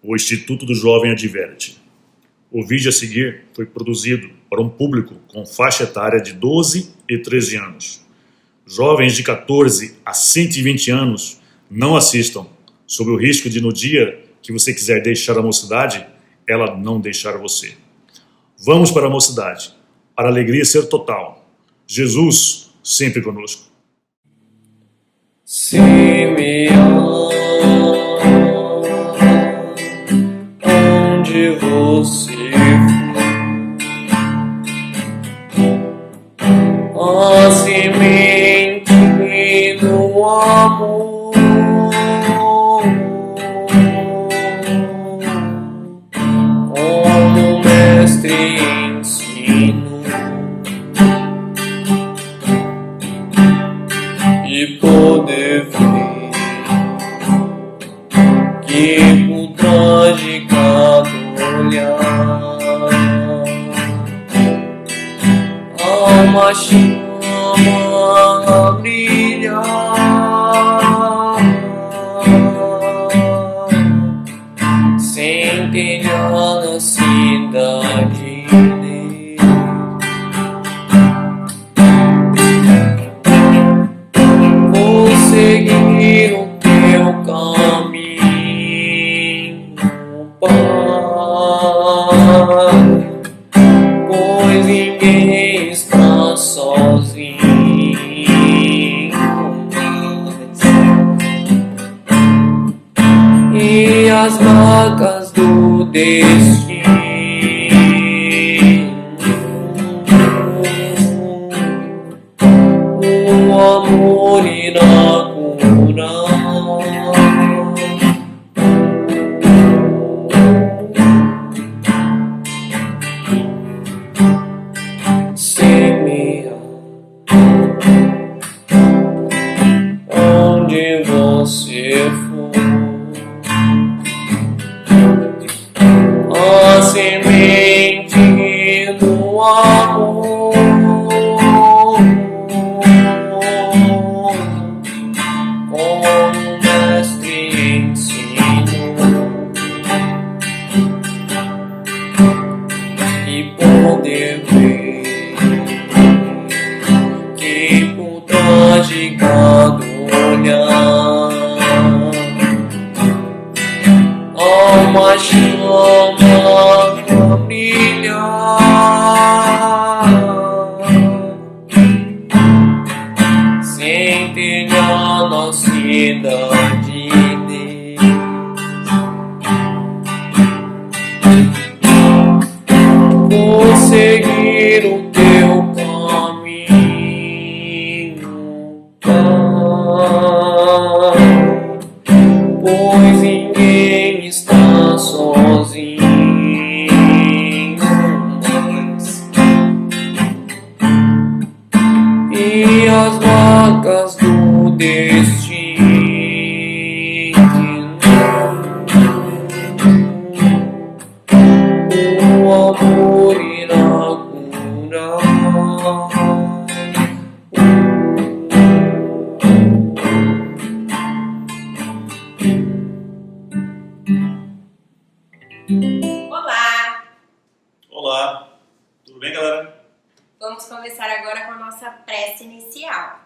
O Instituto do Jovem adverte. O vídeo a seguir foi produzido para um público com faixa etária de 12 e 13 anos. Jovens de 14 a 120 anos não assistam, sob o risco de, no dia que você quiser deixar a mocidade, ela não deixar você. Vamos para a mocidade, para a alegria ser total. Jesus sempre conosco. Simeão, onde você for, a semente do amor, como o mestre ensinou, e poder ver que por trás de cada olhar há uma chama a brilhar, centelhar na cidade. Seguir o teu caminho, Pai, pois ninguém está sozinho. E as marcas do destino, o amor irá curar. Semeia onde você for, a semente do amor, como o mestre ensinou, e poder ver que por trás de cada olhar há uma chama a brilhar, centelhar na cidade de Deus. Vou seguir o teu caminho, Pai, pois ninguém está sozinho. E as marcas do destino, o amor irá curar. Olá! Olá, tudo bem, galera? Vamos começar agora com a nossa prece inicial.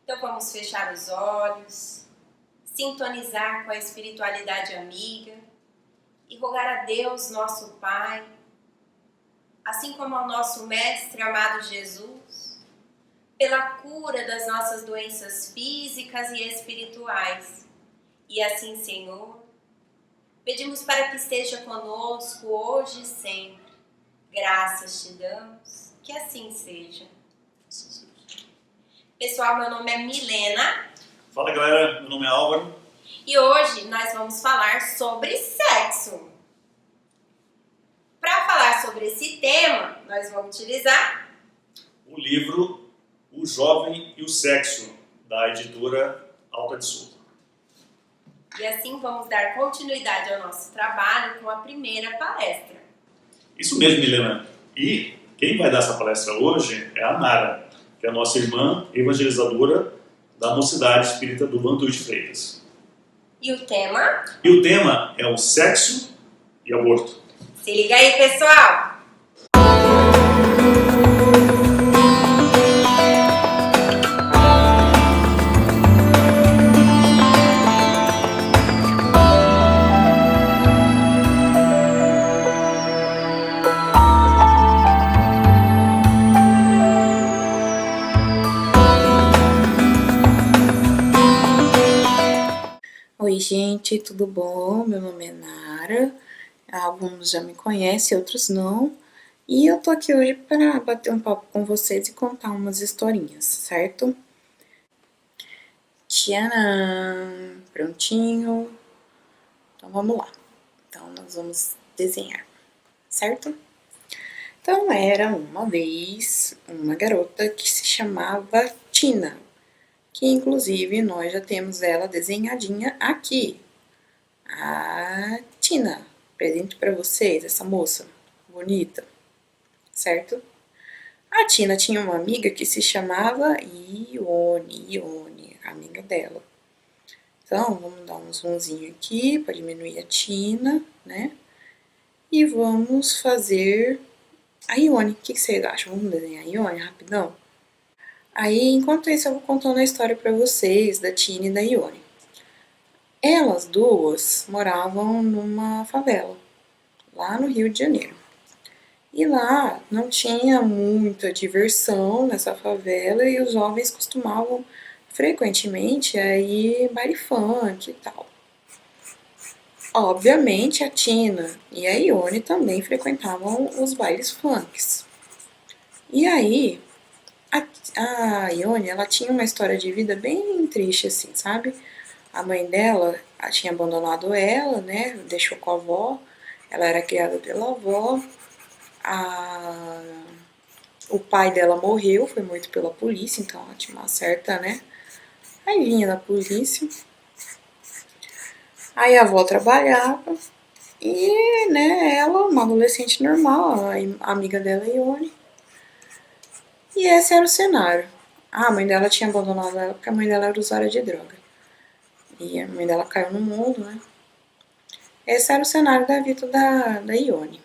Então vamos fechar os olhos, sintonizar com a espiritualidade amiga e rogar a Deus, nosso Pai, assim como ao nosso Mestre amado Jesus, pela cura das nossas doenças físicas e espirituais. E assim, Senhor, pedimos para que esteja conosco hoje e sempre. Graças te damos, que assim seja. Pessoal, meu nome é Milena. Fala, galera, meu nome é Álvaro. E hoje nós vamos falar sobre sexo. Para falar sobre esse tema, nós vamos utilizar O livro O Jovem e o Sexo, da editora Alta de Souza. e assim vamos dar continuidade ao nosso trabalho com a primeira palestra. Isso mesmo, Milena. E quem vai dar essa palestra hoje é a Nara, que é a nossa irmã evangelizadora da Mocidade Espírita do Vantuí de Freitas. E o tema? E o tema é o sexo e aborto. Se liga aí, pessoal! Oi, gente, tudo bom? Meu nome é Nara. Alguns já me conhecem, outros não. E eu tô aqui hoje para bater um papo com vocês e contar umas historinhas, certo? Tcharam! Prontinho? Então vamos lá. Então nós vamos desenhar, certo? Então era uma vez uma garota que se chamava Tina, que inclusive nós já temos ela desenhadinha aqui. A Tina, presente para vocês, essa moça bonita, certo? A Tina tinha uma amiga que se chamava Ione, amiga dela. Então, vamos dar um zoomzinho aqui para diminuir a Tina, né? E vamos fazer a Ione. O que vocês acham? Vamos desenhar a Ione rapidão? Aí, enquanto isso, eu vou contando a história para vocês da Tina e da Ione. Elas duas moravam numa favela, lá no Rio de Janeiro. E lá não tinha muita diversão nessa favela e os jovens costumavam frequentemente ir baile funk e tal. Obviamente a Tina e a Ione também frequentavam os bailes funks. E aí a Ione, ela tinha uma história de vida bem triste assim, sabe? A mãe dela tinha abandonado ela, né? Deixou com a avó. Ela era criada pela avó. O pai dela morreu, foi morto pela polícia, então ela tinha uma certa, né? Aí vinha da polícia. Aí a avó trabalhava. E, né, ela, uma adolescente normal, a amiga dela, Ione. E esse era o cenário. A mãe dela tinha abandonado ela porque a mãe dela era usuária de droga. E a mãe dela caiu no mundo, né? Esse era o cenário da vida da Ione.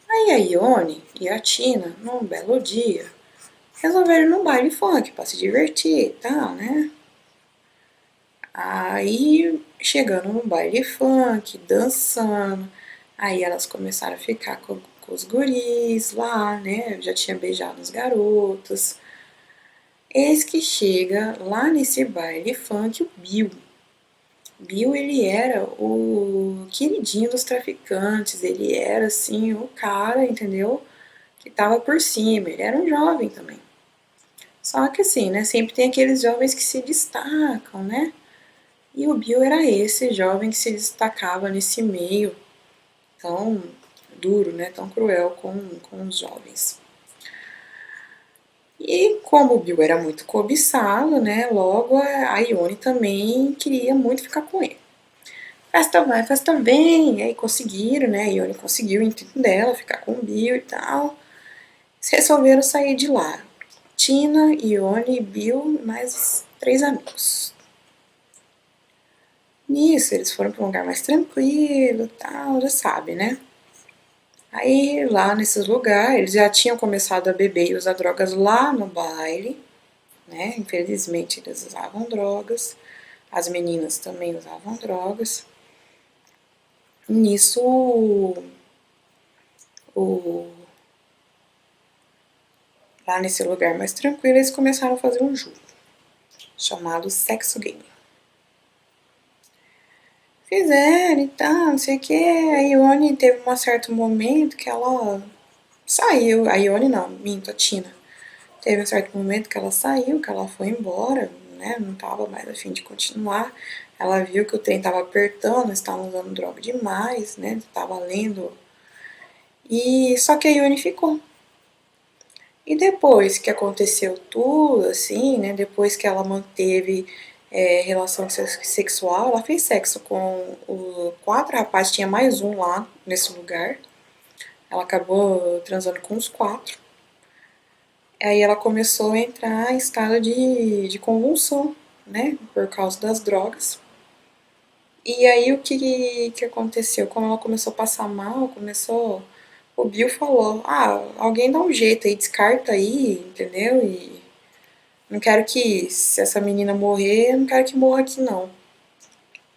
Aí a Ione e a Tina, num belo dia, resolveram ir num baile funk pra se divertir e tal, né? Aí, chegando no baile funk, dançando, aí elas começaram a ficar com os guris lá, né? Já tinha beijado os garotos. Eis que chega lá nesse baile funk o Bill. Bill, ele era o queridinho dos traficantes, ele era, assim, o cara, entendeu? Que tava por cima, ele era um jovem também. Só que assim, né, sempre tem aqueles jovens que se destacam, né? E o Bill era esse jovem que se destacava nesse meio tão duro, né, tão cruel com os jovens. E como o Bill era muito cobiçado, né, logo a Ione também queria muito ficar com ele. Festa vai, festa vem, e aí conseguiram, né, a Ione conseguiu o intuito dela, ficar com o Bill e tal. Eles resolveram sair de lá. Tina, Ione, Bill, mais 3 amigos. Nisso, eles foram para um lugar mais tranquilo, tal, já sabe, né? Aí, lá nesses lugares, eles já tinham começado a beber e usar drogas lá no baile, né? Infelizmente, eles usavam drogas. As meninas também usavam drogas. Nisso, lá nesse lugar mais tranquilo, eles começaram a fazer um jogo chamado Sexo Game. Fizeram e tal, não sei o que. A Ione teve um certo momento que ela saiu. A Ione não, minto, a Tina. Teve um certo momento que ela saiu, que ela foi embora, né? Não tava mais a fim de continuar. Ela viu que o trem tava apertando, eles estavam usando droga demais, né? Tava lendo. E só que a Ione ficou. E depois que aconteceu tudo, assim, né? Depois que ela manteve relação sexual, ela fez sexo com 4 rapazes, tinha mais um lá nesse lugar. Ela acabou transando com os 4. Aí ela começou a entrar em estado de convulsão, né? Por causa das drogas. E aí o que aconteceu? Quando ela começou a passar mal, o Bill falou, alguém dá um jeito aí, descarta aí, entendeu? E não quero que, se essa menina morrer, eu não quero que morra aqui não.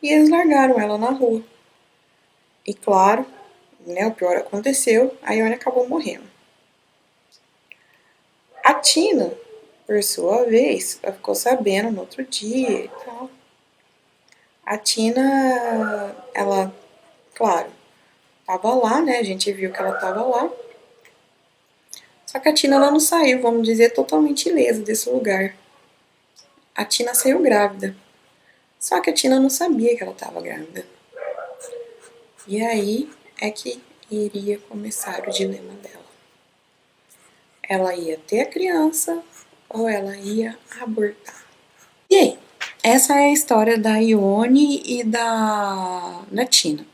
E eles largaram ela na rua. E claro, né, o pior aconteceu, a Ione acabou morrendo. A Tina, por sua vez, ela ficou sabendo no outro dia e tal. A Tina, ela, claro, tava lá, né? A gente viu que ela tava lá. Só que a Tina ela não saiu, vamos dizer, totalmente ilesa desse lugar. A Tina saiu grávida. Só que a Tina não sabia que ela estava grávida. E aí é que iria começar o dilema dela. Ela ia ter a criança ou ela ia abortar. E aí? Essa é a história da Ione e da Tina,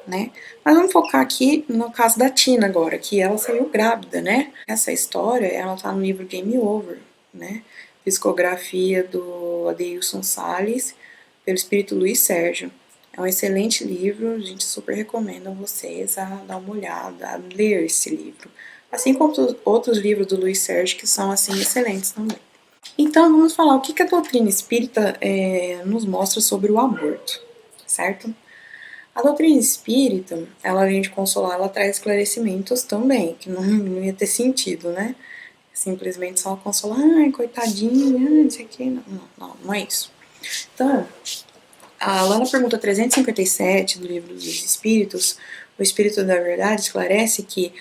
né? Mas vamos focar aqui no caso da Tina agora, que ela saiu grávida, né? Essa história, ela tá no livro Game Over, né? Psicografia do Adeilson Salles, pelo espírito Luiz Sérgio. É um excelente livro, a gente super recomenda a vocês a dar uma olhada, a ler esse livro. Assim como outros livros do Luiz Sérgio que são, assim, excelentes também. Então, vamos falar o que a doutrina espírita nos mostra sobre o aborto, certo? A doutrina espírita, ela além de consolar, ela traz esclarecimentos também, que não ia ter sentido, né? Simplesmente só consolar, coitadinha, não sei o que, não é isso. Então, lá na pergunta 357 do Livro dos Espíritos, o Espírito da Verdade esclarece que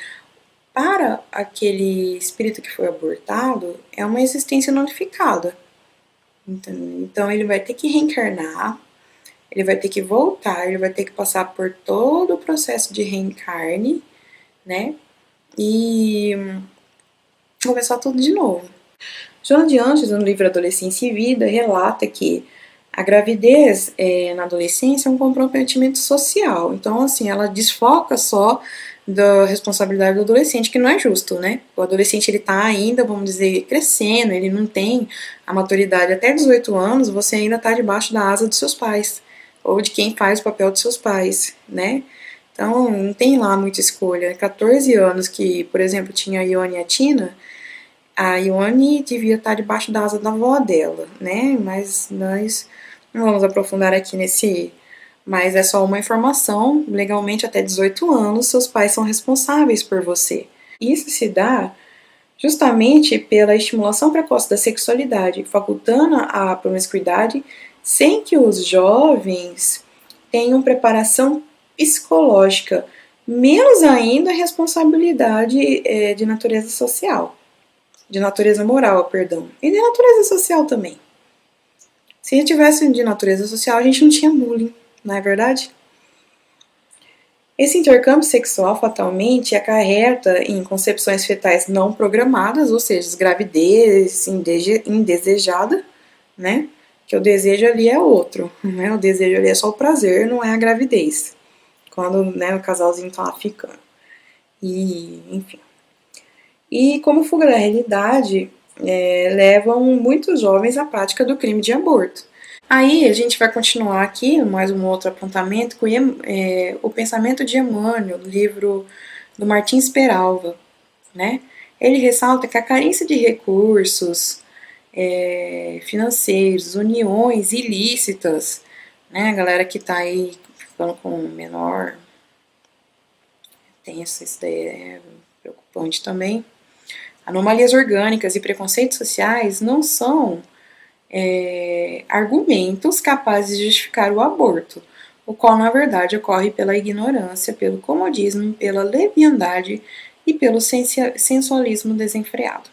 para aquele espírito que foi abortado, é uma existência notificada. Então ele vai ter que reencarnar, ele vai ter que voltar, ele vai ter que passar por todo o processo de reencarne, né? E começar tudo de novo. Joana de Anjos, no livro Adolescência e Vida, relata que a gravidez na adolescência é um comprometimento social. Então, assim, ela desfoca só da responsabilidade do adolescente, que não é justo, né? O adolescente, ele tá ainda, vamos dizer, crescendo, ele não tem a maturidade. Até 18 anos, você ainda tá debaixo da asa dos seus pais, ou de quem faz o papel dos seus pais, né? Então, não tem lá muita escolha. 14 anos que, por exemplo, tinha a Ione e a Ione devia estar debaixo da asa da avó dela, né? Mas nós não vamos aprofundar aqui nesse... Mas é só uma informação, legalmente até 18 anos, seus pais são responsáveis por você. Isso se dá justamente pela estimulação precoce da sexualidade, facultando a promiscuidade, sem que os jovens tenham preparação psicológica, menos ainda responsabilidade de natureza social, de natureza moral, perdão, e de natureza social também. Se a gente tivesse de natureza social, a gente não tinha bullying, não é verdade? Esse intercâmbio sexual fatalmente acarreta em concepções fetais não programadas, ou seja, gravidez indesejada, né? Que o desejo ali é outro, né? O desejo ali é só o prazer, não é a gravidez. Quando, né, o casalzinho tá lá ficando. E, enfim. E como fuga da realidade, levam muitos jovens à prática do crime de aborto. Aí a gente vai continuar aqui, mais um outro apontamento, com o pensamento de Emmanuel, do livro do Martins Peralva, né? Ele ressalta que a carência de recursos financeiros, uniões ilícitas, né? A galera que tá aí ficando com menor, tem essa ideia preocupante também. Anomalias orgânicas e preconceitos sociais não são argumentos capazes de justificar o aborto, o qual na verdade ocorre pela ignorância, pelo comodismo, pela leviandade e pelo sensualismo desenfreado.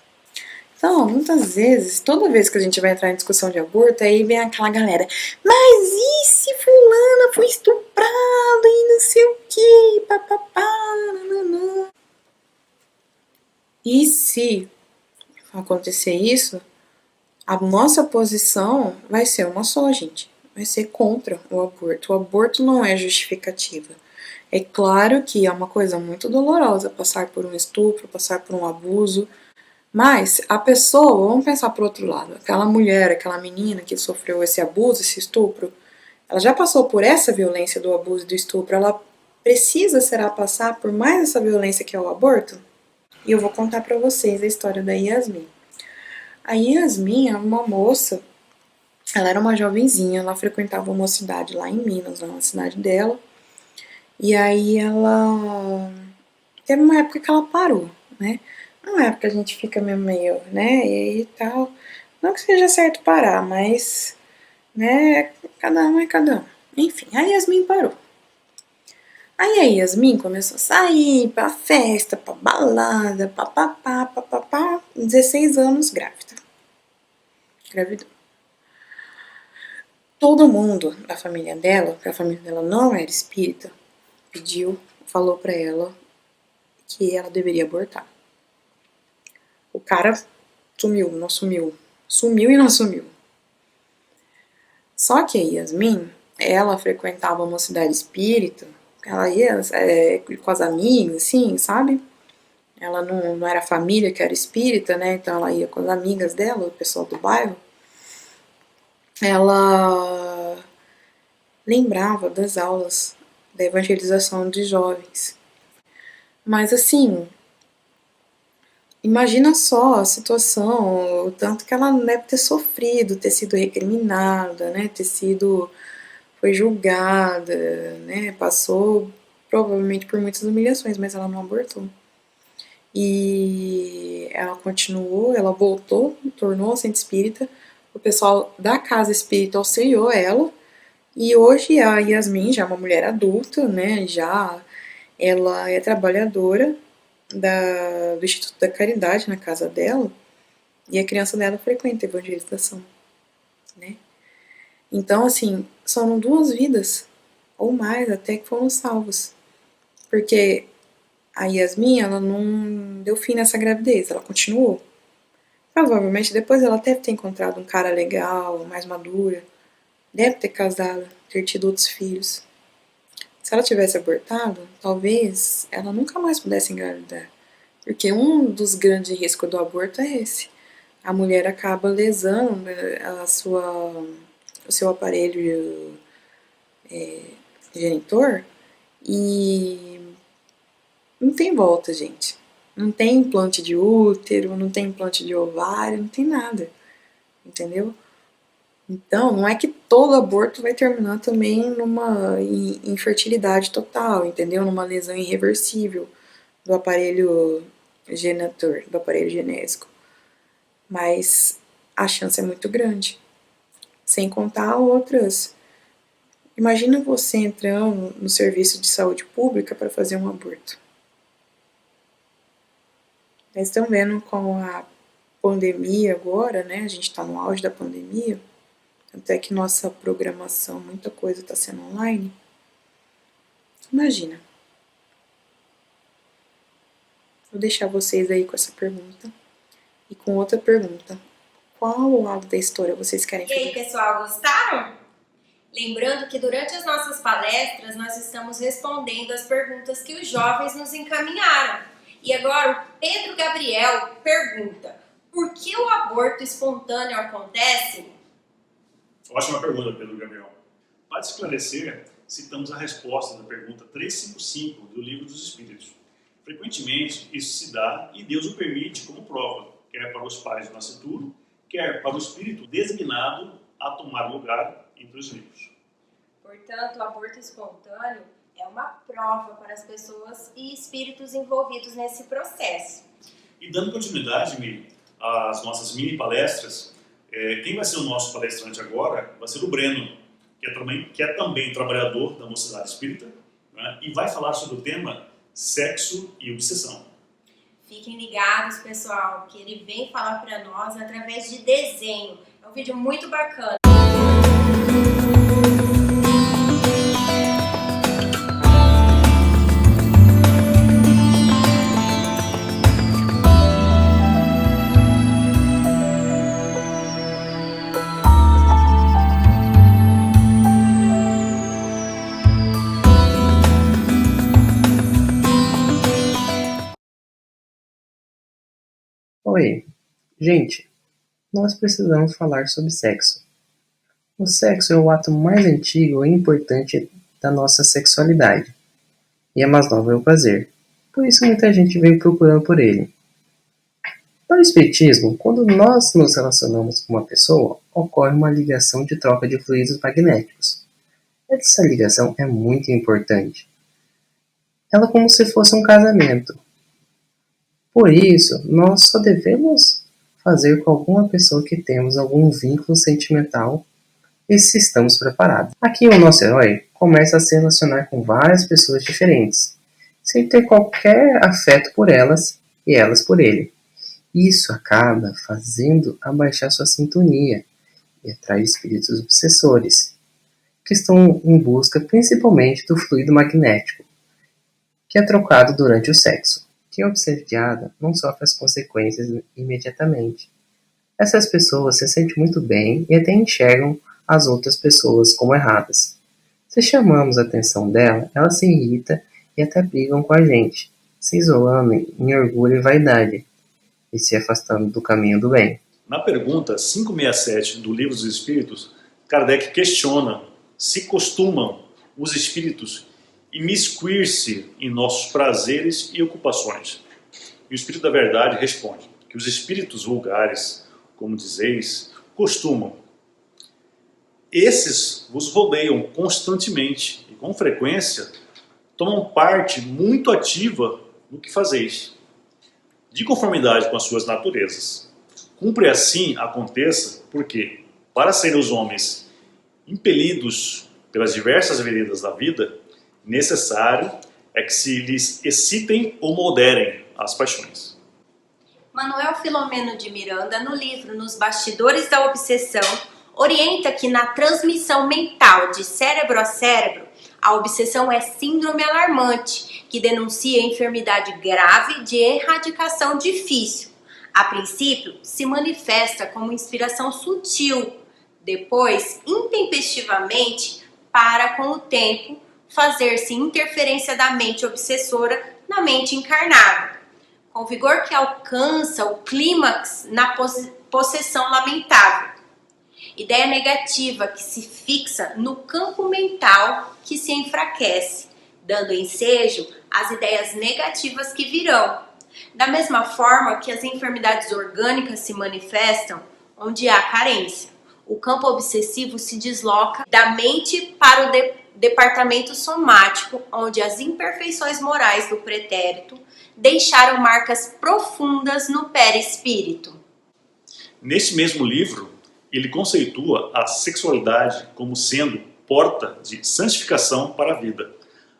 Então, muitas vezes, toda vez que a gente vai entrar em discussão de aborto, aí vem aquela galera, mas e se fulana foi estuprada e não sei o que, papapá, nananã. E se acontecer isso, a nossa posição vai ser uma só, gente. Vai ser contra o aborto. O aborto não é justificativa. É claro que é uma coisa muito dolorosa passar por um estupro, passar por um abuso. Mas a pessoa, vamos pensar por outro lado, aquela mulher, aquela menina que sofreu esse abuso, esse estupro, ela já passou por essa violência do abuso e do estupro, ela precisa, será, passar por mais essa violência que é o aborto? E eu vou contar pra vocês a história da Yasmin. A Yasmin é uma moça, ela era uma jovenzinha, ela frequentava uma cidade lá em Minas, lá na cidade dela, e aí ela teve uma época que ela parou, né? Uma época a gente fica meio, né, e tal. Não que seja certo parar, mas, né, cada um é cada um. Enfim, a Yasmin parou. Aí a Yasmin começou a sair pra festa, pra balada, papapá, papapá, 16 anos grávida. Gravidou. Todo mundo da família dela, porque a família dela não era espírita, falou pra ela que ela deveria abortar. O cara sumiu, não sumiu. Sumiu e não sumiu. Só que a Yasmin, ela frequentava uma cidade espírita, ela ia com as amigas, assim, sabe? Ela não era família que era espírita, né? Então ela ia com as amigas dela, o pessoal do bairro. Ela lembrava das aulas da evangelização de jovens. Mas assim, imagina só a situação, o tanto que ela deve ter sofrido, ter sido recriminada, né? Foi julgada, né? Passou provavelmente por muitas humilhações, mas ela não abortou. E ela continuou, ela voltou, tornou a centro espírita. O pessoal da casa espírita auxiliou ela. E hoje a Yasmin já é uma mulher adulta, né? Já ela é trabalhadora do Instituto da Caridade na casa dela. E a criança dela frequenta a evangelização, né? Então, assim, são 2 vidas, ou mais até, que foram salvas. Porque a Yasmin, ela não deu fim nessa gravidez, ela continuou. Provavelmente depois ela deve ter encontrado um cara legal, mais madura, deve ter casado, ter tido outros filhos. Se ela tivesse abortado, talvez ela nunca mais pudesse engravidar. Porque um dos grandes riscos do aborto é esse. A mulher acaba lesando o seu aparelho genitor e não tem volta, gente. Não tem implante de útero, não tem implante de ovário, não tem nada. Entendeu? Então, não é que todo aborto vai terminar também numa infertilidade total, entendeu? Numa lesão irreversível do aparelho genitor, do aparelho genésico. Mas a chance é muito grande. Sem contar outras. Imagina você entrando no serviço de saúde pública para fazer um aborto. Vocês estão vendo com a pandemia agora, né? A gente está no auge da pandemia. Tanto é que nossa programação, muita coisa está sendo online. Imagina. Vou deixar vocês aí com essa pergunta. E com outra pergunta. Qual lado da história vocês querem E aí, fazer? pessoal, gostaram? Lembrando que durante as nossas palestras nós estamos respondendo as perguntas que os jovens nos encaminharam. E agora o Pedro Gabriel pergunta: por que o aborto espontâneo acontece? Ótima pergunta, Pedro Gabriel. Para esclarecer, citamos a resposta da pergunta 355 do Livro dos Espíritos. Frequentemente, isso se dá e Deus o permite como prova, quer para os pais do nascituro, quer para o espírito designado a tomar lugar entre os vivos. Portanto, o aborto espontâneo é uma prova para as pessoas e espíritos envolvidos nesse processo. E dando continuidade, Miri, às nossas mini palestras, quem vai ser o nosso palestrante agora vai ser o Breno, que é também trabalhador da Mocidade Espírita, né, e vai falar sobre o tema sexo e obsessão. Fiquem ligados, pessoal, que ele vem falar para nós através de desenho. É um vídeo muito bacana. Oi, gente, nós precisamos falar sobre sexo. O sexo é o ato mais antigo e importante da nossa sexualidade, e a mais nova é o prazer. Por isso muita gente vem procurando por ele. Para o espiritismo, quando nós nos relacionamos com uma pessoa, ocorre uma ligação de troca de fluidos magnéticos. Essa ligação é muito importante. Ela é como se fosse um casamento. Por isso, nós só devemos fazer com alguma pessoa que temos algum vínculo sentimental e se estamos preparados. Aqui o nosso herói começa a se relacionar com várias pessoas diferentes, sem ter qualquer afeto por elas e elas por ele. Isso acaba fazendo abaixar sua sintonia e atrai espíritos obsessores, que estão em busca principalmente do fluido magnético, que é trocado durante o sexo. Quem é obsediada não sofre as consequências imediatamente. Essas pessoas se sentem muito bem e até enxergam as outras pessoas como erradas. Se chamamos a atenção dela, ela se irrita e até brigam com a gente, se isolando em orgulho e vaidade, e se afastando do caminho do bem. Na pergunta 567 do Livro dos Espíritos, Kardec questiona se costumam os espíritos imiscuir-se em nossos prazeres e ocupações. E o Espírito da Verdade responde que os espíritos vulgares, como dizeis, costumam. Esses vos rodeiam constantemente e com frequência tomam parte muito ativa no que fazeis, de conformidade com as suas naturezas. Cumpre assim aconteça, porque, para serem os homens impelidos pelas diversas veredas da vida, necessário é que se lhes excitem ou moderem as paixões. Manuel Filomeno de Miranda, no livro Nos Bastidores da Obsessão, orienta que na transmissão mental de cérebro a cérebro, a obsessão é síndrome alarmante, que denuncia enfermidade grave de erradicação difícil. A princípio, se manifesta como inspiração sutil, depois, intempestivamente, para com o tempo, fazer-se interferência da mente obsessora na mente encarnada, com vigor que alcança o clímax na possessão lamentável. Ideia negativa que se fixa no campo mental que se enfraquece, dando ensejo às ideias negativas que virão. Da mesma forma que as enfermidades orgânicas se manifestam onde há carência. O campo obsessivo se desloca da mente para o departamento somático, onde as imperfeições morais do pretérito deixaram marcas profundas no perispírito. Neste mesmo livro, ele conceitua a sexualidade como sendo porta de santificação para a vida,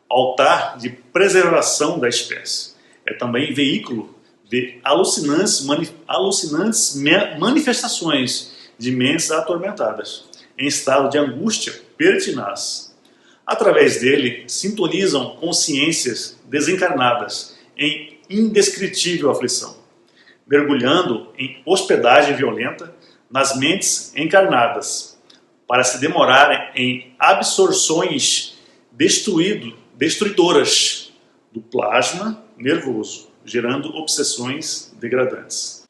altar de preservação da espécie. É também veículo de alucinantes manifestações de mentes atormentadas, em estado de angústia pertinaz. Através dele, sintonizam consciências desencarnadas em indescritível aflição, mergulhando em hospedagem violenta nas mentes encarnadas, para se demorarem em absorções destruidoras do plasma nervoso, gerando obsessões degradantes.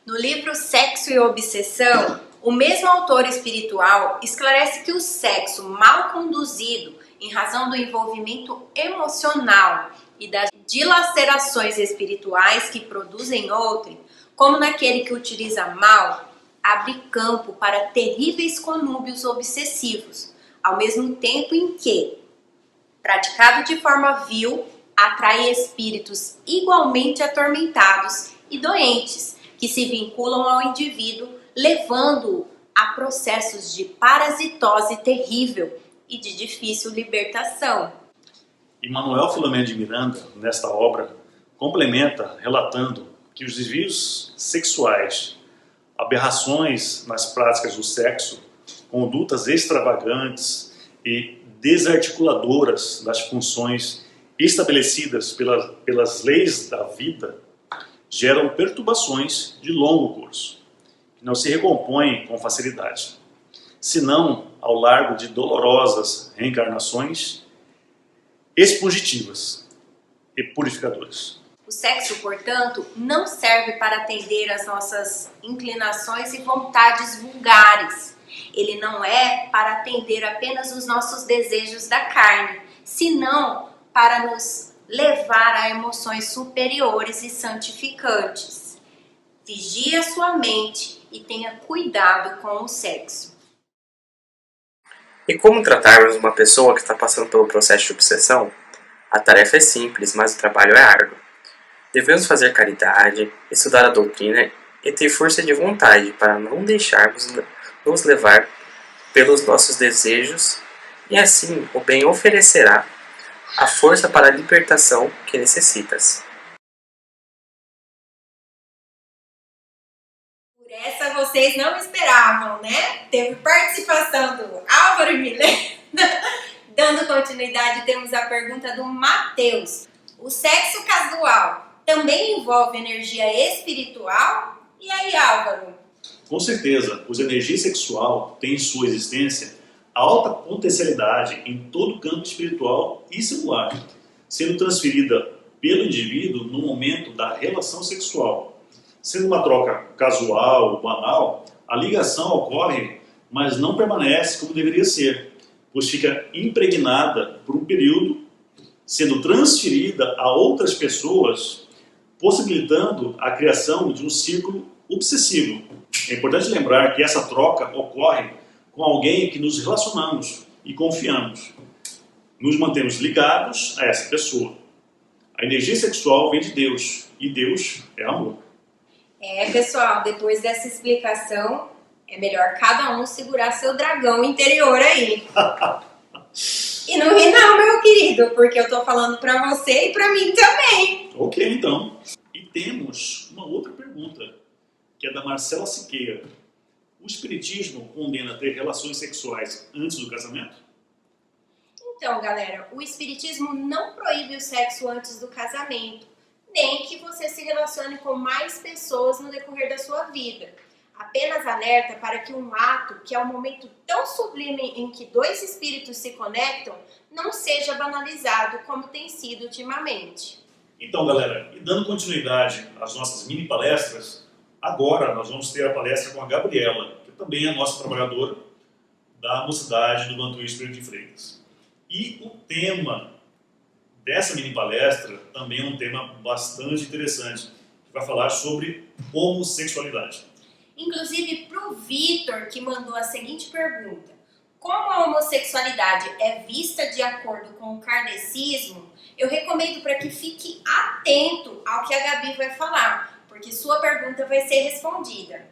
No livro Sexo e Obsessão, o mesmo autor espiritual esclarece que o sexo mal conduzido, em razão do envolvimento emocional e das dilacerações espirituais que produzem outrem, como naquele que utiliza mal, abre campo para terríveis conúbios obsessivos, ao mesmo tempo em que, praticado de forma vil, atrai espíritos igualmente atormentados e doentes, que se vinculam ao indivíduo, levando-o a processos de parasitose terrível e de difícil libertação. E Manuel Filomeno de Miranda, nesta obra, complementa relatando que os desvios sexuais, aberrações nas práticas do sexo, condutas extravagantes e desarticuladoras das funções estabelecidas pelas leis da vida, geram perturbações de longo curso, que não se recompõem com facilidade, senão ao largo de dolorosas reencarnações expositivas e purificadoras. O sexo, portanto, não serve para atender às nossas inclinações e vontades vulgares, Ele não é para atender apenas os nossos desejos da carne, senão para nos levar a emoções superiores e santificantes. Vigie a sua mente e tenha cuidado com o sexo. E como tratarmos uma pessoa que está passando pelo processo de obsessão? A tarefa é simples, mas o trabalho é árduo. Devemos fazer caridade, estudar a doutrina e ter força de vontade para não deixarmos nos levar pelos nossos desejos, e assim o bem oferecerá a força para a libertação que necessitas. Por essa vocês não esperavam, né? Teve participação do Álvaro Milena. Dando continuidade, temos a pergunta do Matheus. O sexo casual também envolve energia espiritual? E aí, Álvaro? Com certeza, pois a energia sexual tem em sua existência alta potencialidade em todo o campo espiritual e celular, sendo transferida pelo indivíduo no momento da relação sexual. Sendo uma troca casual ou banal, a ligação ocorre, mas não permanece como deveria ser, pois fica impregnada por um período, sendo transferida a outras pessoas, possibilitando a criação de um círculo obsessivo. É importante lembrar que essa troca ocorre com alguém que nos relacionamos e confiamos. Nos mantemos ligados a essa pessoa. A energia sexual vem de Deus, e Deus é amor. Pessoal, depois dessa explicação, é melhor cada um segurar seu dragão interior aí. E não ri não, meu querido, porque eu tô falando pra você e pra mim também. Ok, então. E temos uma outra pergunta, que é da Marcela Siqueira. O espiritismo condena ter relações sexuais antes do casamento? Então, galera, o espiritismo não proíbe o sexo antes do casamento, nem que você se relacione com mais pessoas no decorrer da sua vida. Apenas alerta para que um ato, que é um momento tão sublime em que dois espíritos se conectam, não seja banalizado como tem sido ultimamente. Então, galera, e dando continuidade às nossas mini palestras, agora nós vamos ter a palestra com a Gabriela, que também é nossa trabalhadora da Mocidade do Bantuí Espírito de Freitas. E o tema dessa mini palestra também é um tema bastante interessante, que vai falar sobre homossexualidade. Inclusive para o Vitor, que mandou a seguinte pergunta: como a homossexualidade é vista de acordo com o kardecismo, eu recomendo para que fique atento ao que a Gabi vai falar, porque sua pergunta vai ser respondida.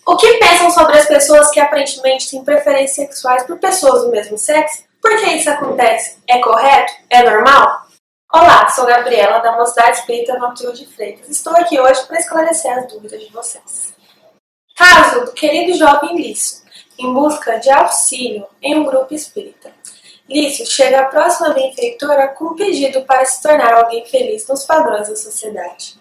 O que pensam sobre as pessoas que aparentemente têm preferências sexuais por pessoas do mesmo sexo? Por que isso acontece? É correto? É normal? Olá, sou Gabriela, da Mocidade Espírita Bantuí de Freitas. Estou aqui hoje para esclarecer as dúvidas de vocês. Caso do querido jovem Lício, em busca de auxílio em um grupo espírita. Lício chega à próxima benfeitora com um pedido para se tornar alguém feliz nos padrões da sociedade.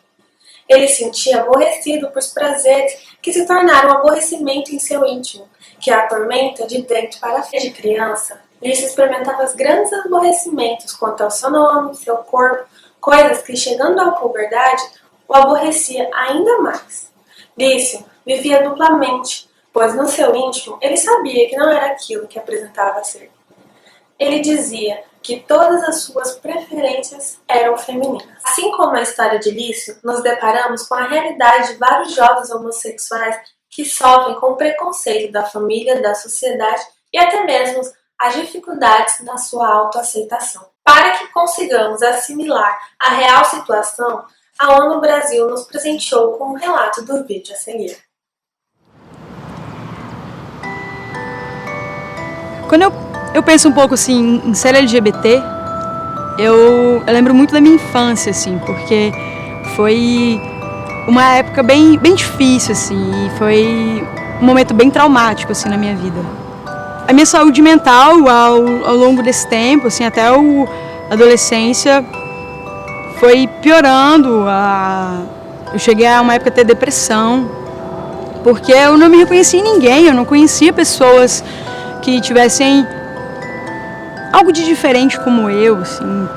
Ele sentia aborrecido por prazeres que se tornaram um aborrecimento em seu íntimo, que a atormenta de dentro para fora. De criança, Lício experimentava os grandes aborrecimentos quanto ao seu nome, seu corpo, coisas que, chegando à puberdade, o aborrecia ainda mais. Lício vivia duplamente, pois no seu íntimo ele sabia que não era aquilo que apresentava ser. Ele dizia que todas as suas preferências eram femininas. Assim como a história de Lício, nos deparamos com a realidade de vários jovens homossexuais que sofrem com o preconceito da família, da sociedade e até mesmo as dificuldades na sua autoaceitação. Para que consigamos assimilar a real situação, a ONU Brasil nos presenteou com um relato do vídeo a seguir. Quando eu penso um pouco assim em ser LGBT, eu lembro muito da minha infância, assim, porque foi uma época bem difícil, assim, e foi um momento bem traumático, assim, na minha vida. A minha saúde mental, ao longo desse tempo, assim, até a adolescência, foi piorando, eu cheguei a uma época a ter depressão, porque eu não me reconhecia em ninguém, eu não conhecia pessoas que tivessem algo de diferente como eu, assim.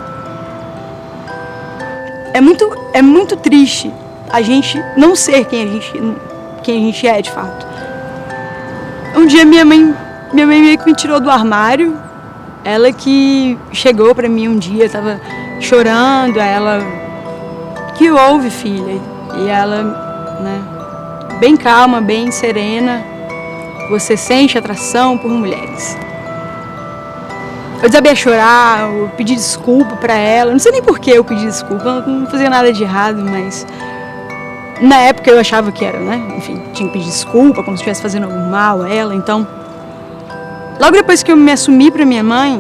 É muito triste a gente não ser quem a gente é de fato. Um dia minha mãe meio que me tirou do armário. Ela que chegou pra mim um dia, tava chorando, ela que houve, filha? E ela, né, bem calma, bem serena, você sente atração por mulheres. Eu desabei a chorar, eu pedi desculpa pra ela, não sei nem por que eu pedi desculpa, eu não fazia nada de errado, mas na época eu achava que era, né, enfim, tinha que pedir desculpa, como se estivesse fazendo algo mal a ela, então... Logo depois que eu me assumi pra minha mãe,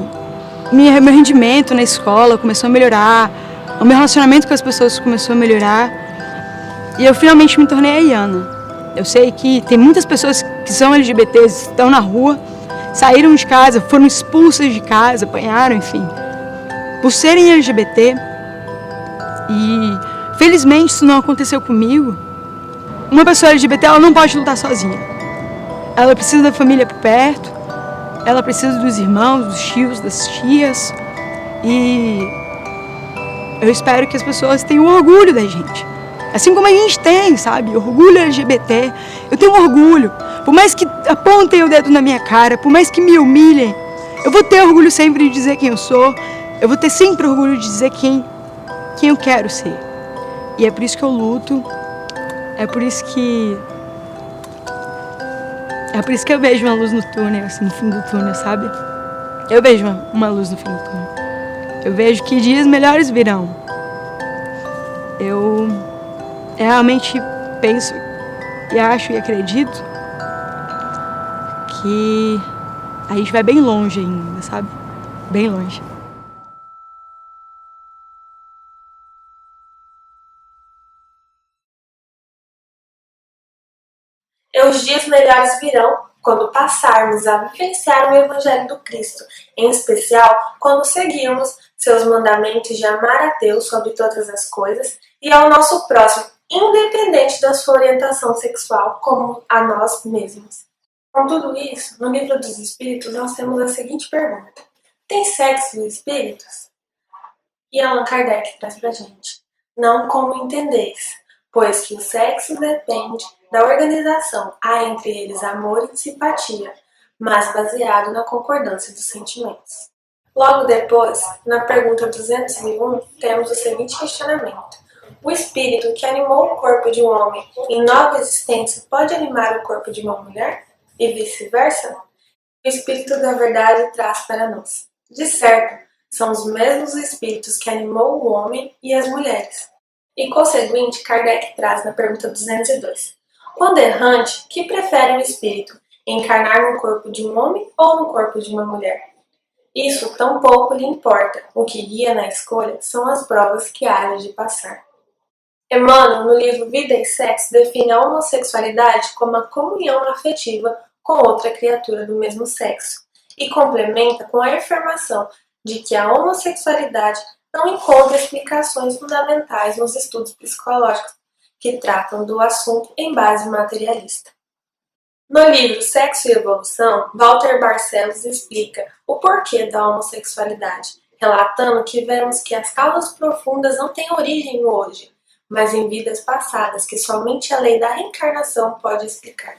meu rendimento na escola começou a melhorar, o meu relacionamento com as pessoas começou a melhorar e eu finalmente me tornei a Iana. Eu sei que tem muitas pessoas que são LGBTs, estão na rua, saíram de casa, foram expulsas de casa, apanharam, enfim, por serem LGBT. E felizmente isso não aconteceu comigo. Uma pessoa LGBT, ela não pode lutar sozinha. Ela precisa da família por perto, ela precisa dos irmãos, dos tios, das tias. E eu espero que as pessoas tenham orgulho da gente. Assim como a gente tem, sabe? Orgulho LGBT. Eu tenho orgulho. Por mais que apontem o dedo na minha cara, por mais que me humilhem, eu vou ter orgulho sempre de dizer quem eu sou. Eu vou ter sempre orgulho de dizer quem eu quero ser. E é por isso que eu luto. É por isso que eu vejo uma luz no túnel, assim, no fim do túnel, sabe? Eu vejo uma luz no fim do túnel. Eu vejo que dias melhores virão. Eu realmente penso e acho e acredito que a gente vai bem longe ainda, sabe? Bem longe. E os dias melhores virão quando passarmos a vivenciar o Evangelho do Cristo, em especial quando seguirmos seus mandamentos de amar a Deus sobre todas as coisas e ao nosso próximo, independente da sua orientação sexual, como a nós mesmos. Com tudo isso, no Livro dos Espíritos nós temos a seguinte pergunta: tem sexo os espíritos? E Allan Kardec traz pra gente: não como entendeis, pois que o sexo depende da organização, há entre eles amor e simpatia, mas baseado na concordância dos sentimentos. Logo depois, na pergunta 201, temos o seguinte questionamento: o espírito que animou o corpo de um homem em nova existência pode animar o corpo de uma mulher? E vice-versa? O Espírito da Verdade traz para nós: de certo, são os mesmos espíritos que animou o homem e as mulheres. E conseguinte, Kardec traz na pergunta 202: quando errante, que prefere o espírito, encarnar no corpo de um homem ou no corpo de uma mulher? Isso tão pouco lhe importa, o que guia na escolha são as provas que há de passar. Emmanuel, no livro Vida e Sexo, define a homossexualidade como a comunhão afetiva com outra criatura do mesmo sexo, e complementa com a afirmação de que a homossexualidade não encontra explicações fundamentais nos estudos psicológicos que tratam do assunto em base materialista. No livro Sexo e Evolução, Walter Barcelos explica o porquê da homossexualidade, relatando que vemos que as causas profundas não têm origem no hoje, mas em vidas passadas que somente a lei da reencarnação pode explicar.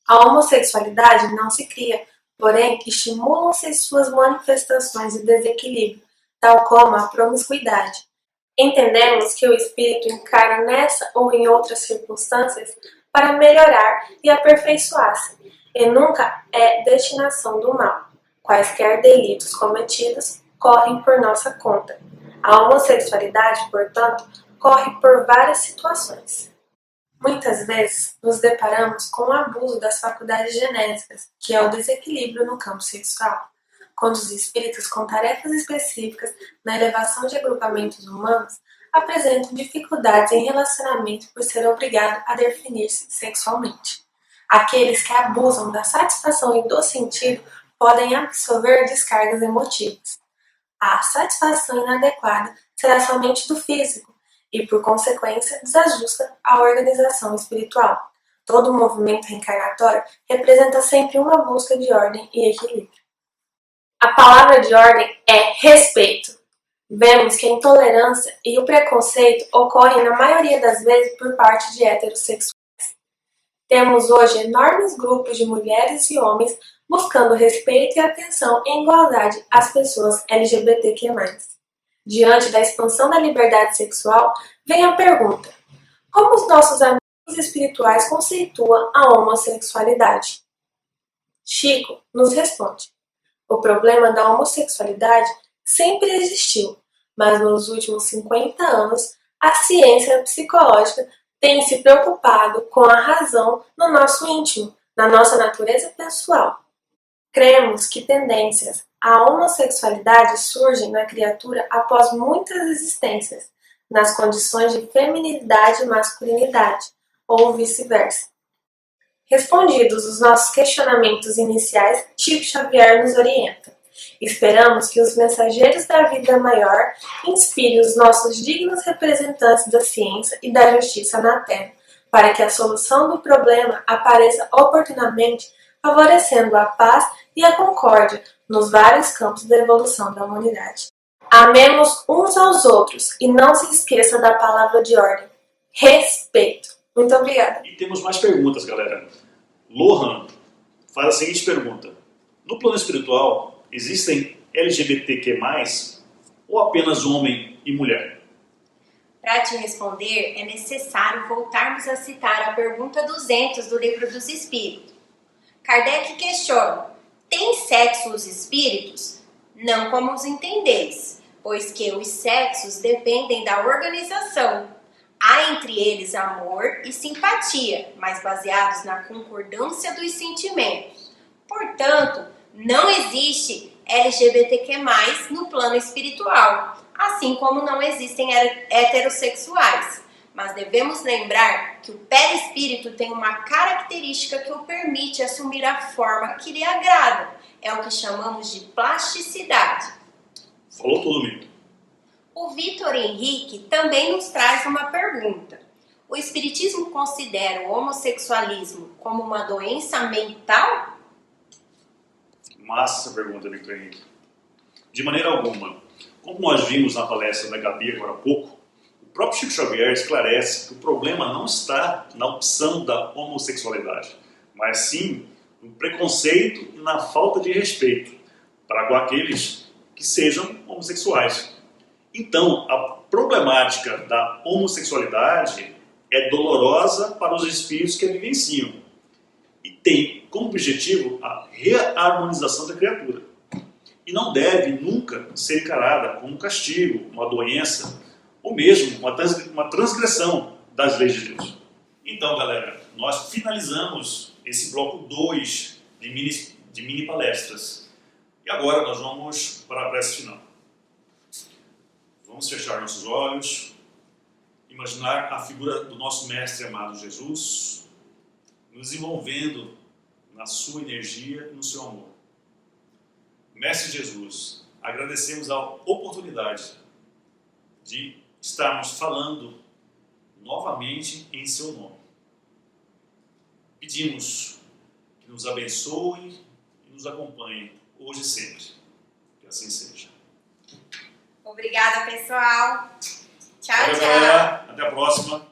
A homossexualidade não se cria, porém estimulam-se suas manifestações de desequilíbrio, tal como a promiscuidade. Entendemos que o espírito encarna nessa ou em outras circunstâncias para melhorar e aperfeiçoar-se, e nunca é destinação do mal. Quaisquer delitos cometidos correm por nossa conta. A homossexualidade, portanto, corre por várias situações. Muitas vezes nos deparamos com o abuso das faculdades genéticas, que é o desequilíbrio no campo sexual, quando os espíritos com tarefas específicas na elevação de agrupamentos humanos apresentam dificuldades em relacionamento por ser obrigado a definir-se sexualmente. Aqueles que abusam da satisfação e do sentido podem absorver descargas emotivas. a satisfação inadequada será somente do físico e, por consequência, desajusta a organização espiritual. Todo movimento reencarnatório representa sempre uma busca de ordem e equilíbrio. A palavra de ordem é respeito. Vemos que a intolerância e o preconceito ocorrem na maioria das vezes por parte de heterossexuais. Temos hoje enormes grupos de mulheres e homens buscando respeito e atenção em igualdade às pessoas LGBTQ+. Diante da expansão da liberdade sexual, vem a pergunta: como os nossos amigos espirituais conceituam a homossexualidade? Chico nos responde: o problema da homossexualidade sempre existiu, mas nos últimos 50 anos a ciência psicológica tem se preocupado com a razão no nosso íntimo, na nossa natureza pessoal. Cremos que tendências à homossexualidade surgem na criatura após muitas existências, nas condições de feminilidade e masculinidade, ou vice-versa. Respondidos os nossos questionamentos iniciais, Chico Xavier nos orienta. Esperamos que os mensageiros da vida maior inspirem os nossos dignos representantes da ciência e da justiça na Terra, para que a solução do problema apareça oportunamente, favorecendo a paz e a concórdia nos vários campos da evolução da humanidade. Amemos uns aos outros e não se esqueça da palavra de ordem: respeito. Muito obrigada. E temos mais perguntas, galera. Lohan faz a seguinte pergunta: no plano espiritual, existem LGBTQ+, ou apenas homem e mulher? Para te responder, é necessário voltarmos a citar a pergunta 200 do Livro dos Espíritos. Kardec questiona: tem sexo os espíritos? Não como os entendeis, pois que os sexos dependem da organização. Há entre eles amor e simpatia, mas baseados na concordância dos sentimentos. Portanto, não existe LGBTQ+, no plano espiritual, assim como não existem heterossexuais. Mas devemos lembrar que o perispírito tem uma característica que o permite assumir a forma que lhe agrada. É o que chamamos de plasticidade. Falou tudo, Mito. O Vitor Henrique também nos traz uma pergunta. O Espiritismo considera o homossexualismo como uma doença mental? Massa essa pergunta, Vitor Henrique. De maneira alguma. Como nós vimos na palestra da Gabi agora há pouco, o próprio Chico Xavier esclarece que o problema não está na opção da homossexualidade, mas sim no preconceito e na falta de respeito para com aqueles que sejam homossexuais. Então, a problemática da homossexualidade é dolorosa para os espíritos que a vivenciam e tem como objetivo a reharmonização da criatura. E não deve nunca ser encarada como um castigo, uma doença ou mesmo uma transgressão das leis de Deus. Então, galera, nós finalizamos esse bloco 2 de mini palestras. E agora nós vamos para a prece final. Vamos fechar nossos olhos, imaginar a figura do nosso Mestre amado Jesus, nos envolvendo na sua energia e no seu amor. Mestre Jesus, agradecemos a oportunidade de estarmos falando novamente em seu nome. Pedimos que nos abençoe e nos acompanhe hoje e sempre. Que assim seja. Obrigada, pessoal. Tchau, Valeu, tchau. galera. Até a próxima.